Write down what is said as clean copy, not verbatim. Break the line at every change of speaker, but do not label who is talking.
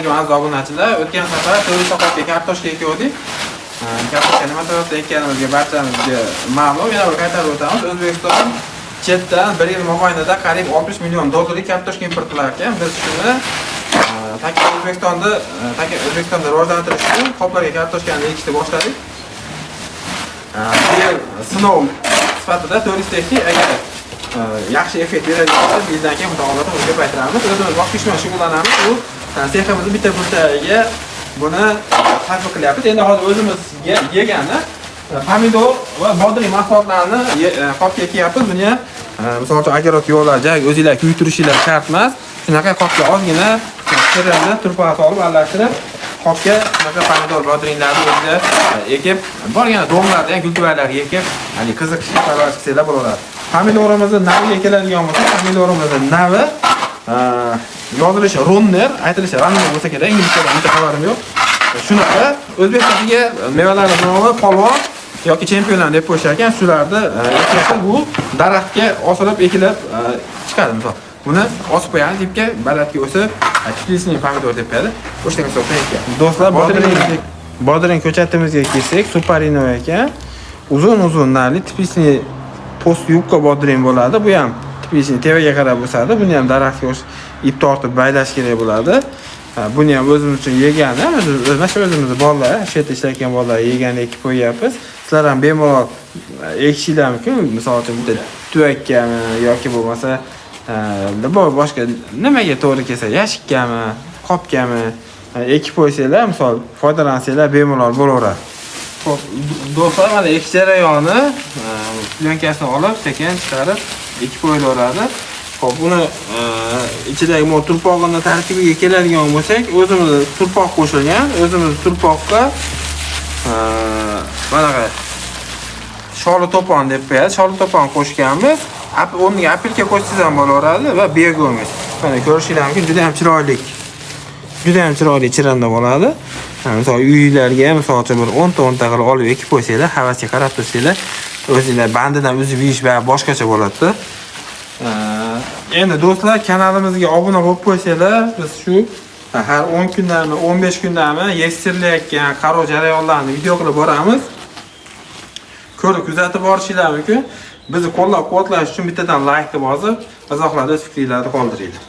kanalga aziz obunachilar, o'tgan safar To'risoqqa kartoshka ekdik. Kartoshka nima sababdan ekkanimizga barchamizga ma'lum. Yana bir qaytarib o'tamiz. O'zbekiston chetdan 1 yil mobaynida qariyb 60 million dollarlik kartoshka import qilar ekan. Biz shuni O'zbekistonda rivojlantirish uchun qoplarga kartoshkani ekishni boshladik. Bu yil sinov sifatida turistik agar yaxshi effekt beradigan bo'lsa, bizdan keyin mutolaalarni ko'paytiramiz. O'zimiz vaqtishma shug'ullanamiz. Bu seximizning bitta burchagiga buni tatbiq qilyapmiz. Endi hozir o'zimizga yegani pomidor va bodring mahsulotlarini qopga ekyapmiz. Buni ham misol uchun agarot yo'qlar, o'zingizlar kuytirishinglar shart emas. Shunaqa qopga ozgina kerakli turpa solib aralashtirib, qopga shunaqa pomidor bodringlarni o'zingizlar ekib, borganda domlarni ham kultivarlarga ekib, ya'ni qiziqishli parvarish qilsanglar bo'laveradi. Pomidorimizning naviga keladigan bo'lsa, pomidorimizning navi yozilishi Ronner, aytilishi Ronner bo'lsa kerak, inglizchada uncha xabarim yo'q. Shunaqa O'zbekistonga mevalarni nomi polvon yoki chempionlar deb qo'yishar ekan. Shularni ekilsa bu daraxtga osilib ekilib chiqadi misol. Buni osib qo'yamiz ipga, balandga o'sib, Tbilisini pomidor deb qo'yadi. O'shanga hisobda ekan. Do'stlar, bodring ko'chatimizga kelsak, Suparino ekan. Uzun narli Tbilisini post yubka bodring bo'ladi. Bu ham Tbilisini tevaga qarab o'sadi. Buni ham daraxtga ip tortib baylash kerak bo'ladi. Buni ham o'zimiz uchun yegani, o'zimizni bolalar, shu yerda ishlayotgan bolalar yegani ekib qo'yapmiz. Sizlar ham bemalol ekishinglar mumkin. Misol uchun bitta tuyakkami yoki bo'lmasa boshqa nimaga to'g'ri kelsa, yashikkami, qopgami ekib qo'ysanglar, misol foydalansanglar bemalol bo'laveradi. Xo'p, do'stlar, mana ekish jarayoni plyonkasini olib, sekin chiqarib ekib qo'yilaveradi. Xo'p, buni ichidagi turpog'ini tarkibiga keladigan bo'lsak, o'zimiz turpoq qo'shilgan, o'zimiz turpoqqa mana sholi to'pon deb qo'yadi. Sholi to'pon qo'shganmiz. O'rniga apelka qo'shsangiz ham bo'laveradi va begomiz. Mana ko'rishingiz mumkin, juda ham chiroyli. Juda ham chiroyli chiranda bo'ladi. Misol uylarga, misol uchun bir 10 ta qilib olib ekib qo'ysanglar, havasga qarab tursanglar, o'zingizlar bandidan uzib yeyish va boshqacha bo'ladi. Endi do'stlar, kanalimizga obuna bo'lib qo'ysanglar, biz shu har 10 kundami, 15 kundami yektirilayotgan qaror jarayonlarini video qilib boramiz. Ko'rib kuzatib borishingiz mumkin. Bizni qo'llab-quvvatlash uchun bittadan like deb yozib, izohlarda o'z fikringizni qoldiringlar.